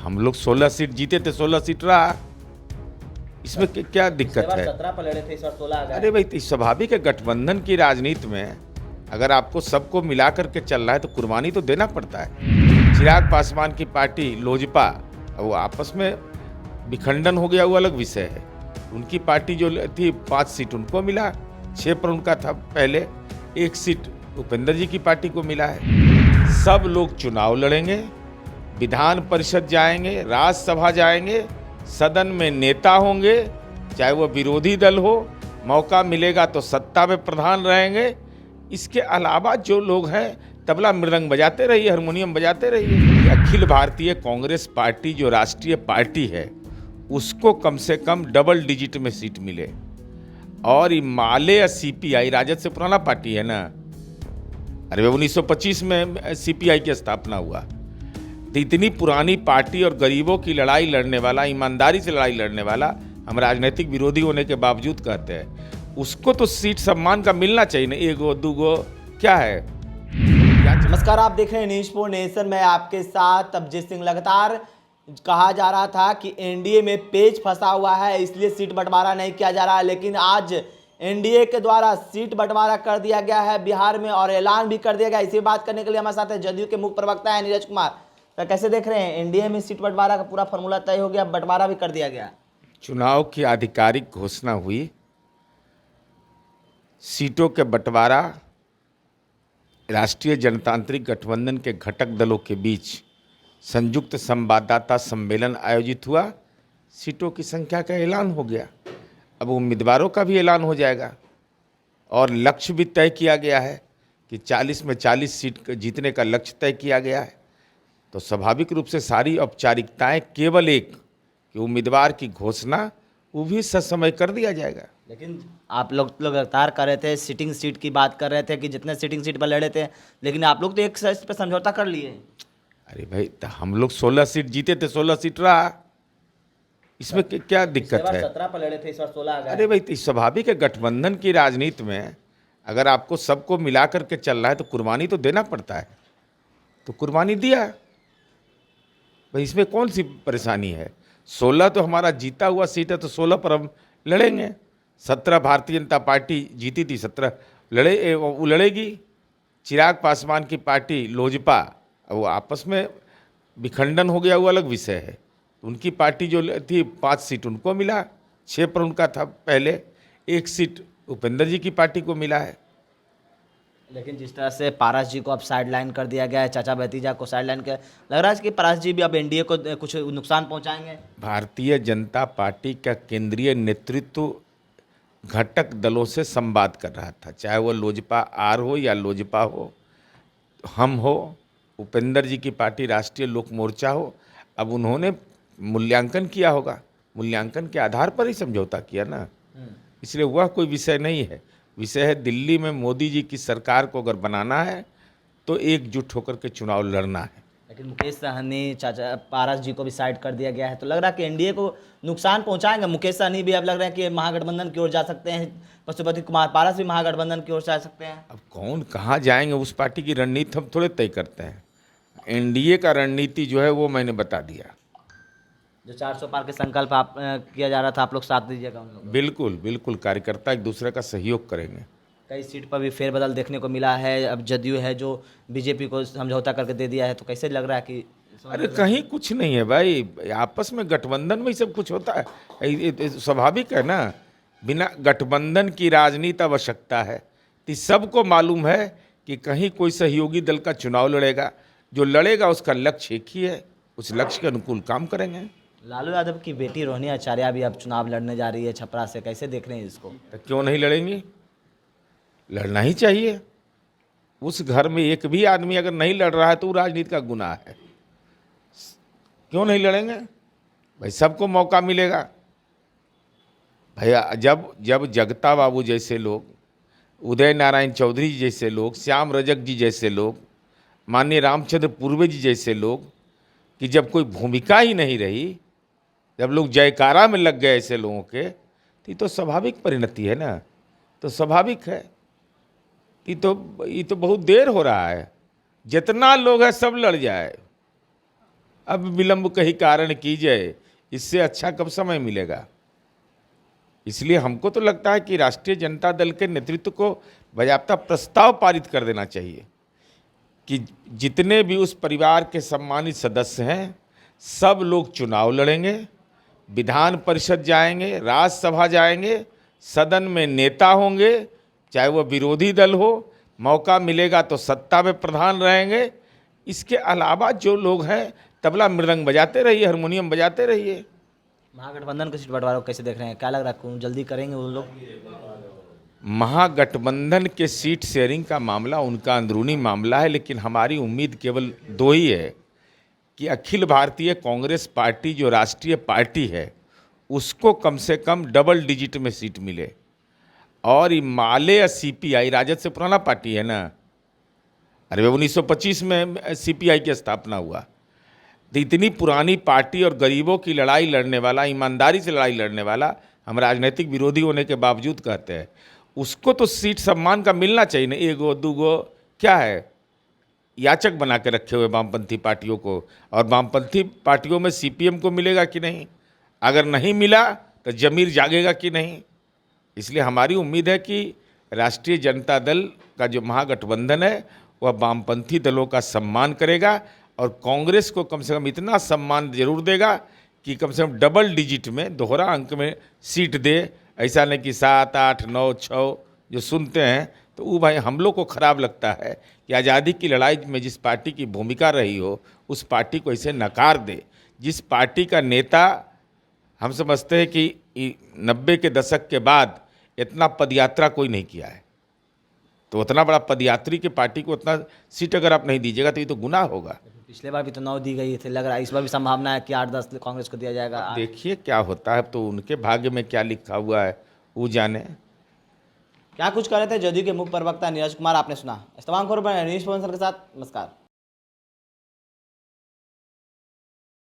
हम लोग 16 सीट जीते थे, 16 सीट रहा, इसमें क्या दिक्कत है? 17 पर लड़े थे, इस बार 16 आ गए। अरे भाई, तो स्वाभाविक है, गठबंधन की राजनीति में अगर आपको सबको मिला करके चलना है तो कुर्बानी तो देना पड़ता है। चिराग पासवान की पार्टी लोजपा, वो आपस में विखंडन हो गया, वो अलग विषय है। उनकी पार्टी जो थी 5 सीट उनको मिला, 6 पर उनका था पहले, 1 सीट उपेंद्र जी की पार्टी को मिला है। सब लोग चुनाव लड़ेंगे, विधान परिषद जाएंगे, राज्यसभा जाएंगे, सदन में नेता होंगे, चाहे वो विरोधी दल हो, मौका मिलेगा तो सत्ता में प्रधान रहेंगे। इसके अलावा जो लोग हैं, तबला मृदंग बजाते रहिए, हारमोनियम बजाते रहिए। अखिल भारतीय कांग्रेस पार्टी जो राष्ट्रीय पार्टी है, उसको कम से कम डबल डिजिट में सीट मिले। और ये माले या सीपीआई, राजद से पुराना पार्टी है ना, अरे 1925 में सीपीआई की स्थापना हुआ, तो इतनी पुरानी पार्टी और गरीबों की लड़ाई लड़ने वाला, ईमानदारी से लड़ाई लड़ने वाला, हम राजनीतिक विरोधी होने के बावजूद कहते हैं, उसको तो सीट सम्मान का मिलना चाहिए ना। 1 2 क्या है? नमस्कार, आप देख रहे हैं न्यूज़ फॉर नेशन में आपके साथ अभिजीत सिंह। लगातार कहा जा रहा था कि एनडीए में पेच फंसा हुआ है, इसलिए सीट बंटवारा नहीं किया जा रहा है, लेकिन आज एनडीए के द्वारा सीट बंटवारा कर दिया गया है बिहार में और ऐलान भी कर दिया गया। इसी बात करने के लिए हमारे साथ है जदयू के मुख्य प्रवक्ता है नीरज कुमार। तो कैसे देख रहे हैं, एनडीए में सीट बंटवारा का पूरा फॉर्मूला तय हो गया, बंटवारा भी कर दिया गया? चुनाव की आधिकारिक घोषणा हुई, सीटों के बंटवारा राष्ट्रीय जनतांत्रिक गठबंधन के घटक दलों के बीच संयुक्त संवाददाता सम्मेलन आयोजित हुआ, सीटों की संख्या का ऐलान हो गया। अब उम्मीदवारों का भी ऐलान हो जाएगा और लक्ष्य भी तय किया गया है कि 40 में 40 सीट जीतने का लक्ष्य तय किया गया है। तो स्वाभाविक रूप से सारी औपचारिकताएं, केवल एक कि उम्मीदवार की घोषणा, वो भी ससमय कर दिया जाएगा। लेकिन आप लोग लगातार कर रहे थे, सिटिंग सीट की बात कर रहे थे कि जितने सिटिंग सीट पर लड़े थे, लेकिन आप लोग तो एक सीट पर समझौता कर लिए। अरे भाई, तो हम लोग 16 सीट जीते थे, 16 सीट रहा, इसमें क्या दिक्कत है? 17 पर लड़े थे, इस बार 16 आ गए। अरे भाई, तो स्वाभाविक है, गठबंधन की राजनीति में अगर आपको सबको मिला करके चलना है तो कुर्बानी तो देना पड़ता है, तो कुर्बानी दिया भाई, इसमें कौन सी परेशानी है? 16 तो हमारा जीता हुआ सीट है, तो 16 पर हम लड़ेंगे। 17 भारतीय जनता पार्टी जीती थी, 17 वो लड़ेगी। चिराग पासवान की पार्टी लोजपा, वो आपस में विखंडन हो गया, वो अलग विषय है। उनकी पार्टी जो थी 5 सीट उनको मिला, 6 पर उनका था पहले, 1 सीट उपेंद्र जी की पार्टी को मिला है। लेकिन जिस तरह से पारस जी को अब साइडलाइन कर दिया गया है, चाचा भतीजा को साइडलाइन कर, लग रहा है कि पारस जी भी अब एनडीए को कुछ नुकसान पहुंचाएंगे। भारतीय जनता पार्टी का केंद्रीय नेतृत्व घटक दलों से संवाद कर रहा था, चाहे वो लोजपा आर हो या लोजपा हो, हम हो, उपेंद्र जी की पार्टी राष्ट्रीय लोक मोर्चा हो। अब उन्होंने मूल्यांकन किया होगा, मूल्यांकन के आधार पर ही समझौता किया ना, इसलिए वह कोई विषय नहीं है। विषय है दिल्ली में मोदी जी की सरकार को अगर बनाना है तो एकजुट होकर के चुनाव लड़ना है। लेकिन मुकेश सहनी, चाचा पारस जी को भी साइड कर दिया गया है, तो लग रहा है कि एनडीए को नुकसान पहुंचाएंगे। मुकेश सहनी भी अब लग रहा है कि महागठबंधन की ओर जा सकते हैं, पशुपति कुमार पारस भी महागठबंधन की ओर जा सकते हैं। अब कौन कहाँ जाएंगे, उस पार्टी की रणनीति हम थोड़े तय करते हैं। एनडीए का रणनीति जो है वो मैंने बता दिया। जो 400 पार के संकल्प आप किया जा रहा था, आप लोग साथ दीजिएगा उन लोगों। बिल्कुल बिल्कुल, कार्यकर्ता एक दूसरे का सहयोग करेंगे। कई सीट पर भी फेरबदल देखने को मिला है, अब जदयू है जो बीजेपी को समझौता करके दे दिया है, तो कैसे लग रहा है कि? अरे कहीं कुछ नहीं है भाई, आपस में गठबंधन में ही सब कुछ होता है, ये स्वाभाविक है ना। बिना गठबंधन की राजनीति आवश्यकता है, तो सबको मालूम है कि कहीं कोई सहयोगी दल का चुनाव लड़ेगा, जो लड़ेगा उसका लक्ष्य एक ही है, उस लक्ष्य के अनुकूल काम करेंगे। लालू यादव की बेटी रोहिणी आचार्य भी अब चुनाव लड़ने जा रही है छपरा से, कैसे देख रहे हैं इसको? तो क्यों नहीं लड़ेंगी, लड़ना ही चाहिए। उस घर में एक भी आदमी अगर नहीं लड़ रहा है तो वो राजनीति का गुनाह है। क्यों नहीं लड़ेंगे भाई, सबको मौका मिलेगा। भैया जब जगता बाबू जैसे लोग, उदय नारायण चौधरी जी जैसे लोग, श्याम रजक जी जैसे लोग, माननीय रामचंद्र पूर्वे जी जैसे लोग, कि जब कोई भूमिका ही नहीं रही, जब लोग जयकारा में लग गए ऐसे लोगों के, तो स्वाभाविक परिणति है ना, तो स्वाभाविक है। ये तो बहुत देर हो रहा है, जितना लोग है सब लड़ जाए, अब विलंब कहीं कारण कीजिए, इससे अच्छा कब समय मिलेगा। इसलिए हमको तो लगता है कि राष्ट्रीय जनता दल के नेतृत्व को बाकायदा प्रस्ताव पारित कर देना चाहिए कि जितने भी उस परिवार के सम्मानित सदस्य हैं सब लोग चुनाव लड़ेंगे, विधान परिषद जाएंगे, राज्यसभा जाएंगे, सदन में नेता होंगे, चाहे वो विरोधी दल हो, मौका मिलेगा तो सत्ता में प्रधान रहेंगे। इसके अलावा जो लोग हैं तबला मृदंग बजाते रहिए, हारमोनियम बजाते रहिए। महागठबंधन की सीट बंटवारा को कैसे देख रहे हैं, क्या लग रहा है कौन जल्दी करेंगे वो लोग? महागठबंधन के सीट शेयरिंग का मामला उनका अंदरूनी मामला है, लेकिन हमारी उम्मीद केवल दो ही है कि अखिल भारतीय कांग्रेस पार्टी जो राष्ट्रीय पार्टी है उसको कम से कम डबल डिजिट में सीट मिले। और ये माले या सीपीआई, राजद से पुराना पार्टी है ना, अरे 1925 में सीपीआई की स्थापना हुआ, तो इतनी पुरानी पार्टी और गरीबों की लड़ाई लड़ने वाला, ईमानदारी से लड़ाई लड़ने वाला, हम राजनीतिक विरोधी होने के बावजूद कहते हैं उसको तो सीट सम्मान का मिलना चाहिए ना। एगो दूगो क्या है, याचक बना के रखे हुए वामपंथी पार्टियों को, और वामपंथी पार्टियों में सीपीएम को मिलेगा कि नहीं, अगर नहीं मिला तो जमीर जागेगा कि नहीं। इसलिए हमारी उम्मीद है कि राष्ट्रीय जनता दल का जो महागठबंधन है वह वामपंथी दलों का सम्मान करेगा और कांग्रेस को कम से कम इतना सम्मान जरूर देगा कि कम से कम डबल डिजिट में, दोहरा अंक में सीट दे। ऐसा नहीं कि 7, 8, 9, 6 जो सुनते हैं तो वो भाई हम लोग को खराब लगता है कि आज़ादी की लड़ाई में जिस पार्टी की भूमिका रही हो उस पार्टी को ऐसे नकार दे, जिस पार्टी का नेता हम समझते हैं कि 90 के दशक के बाद इतना पदयात्रा कोई नहीं किया है, तो उतना बड़ा पदयात्री की पार्टी को उतना सीट अगर आप नहीं दीजिएगा तो ये तो गुनाह होगा। पिछले बार भी तो 9 दी गई थी, लग रहा है इस बार भी संभावना है कि 8-10 कांग्रेस को दिया जाएगा। देखिए क्या होता है, तो उनके भाग्य में क्या लिखा हुआ है वो जाने। क्या कुछ कर रहे थे जदयू के मुख्य प्रवक्ता नीरज कुमार, आपने सुना। इस तमाम खबरों पर न्यूज़ स्पॉन्सर के साथ नमस्कार।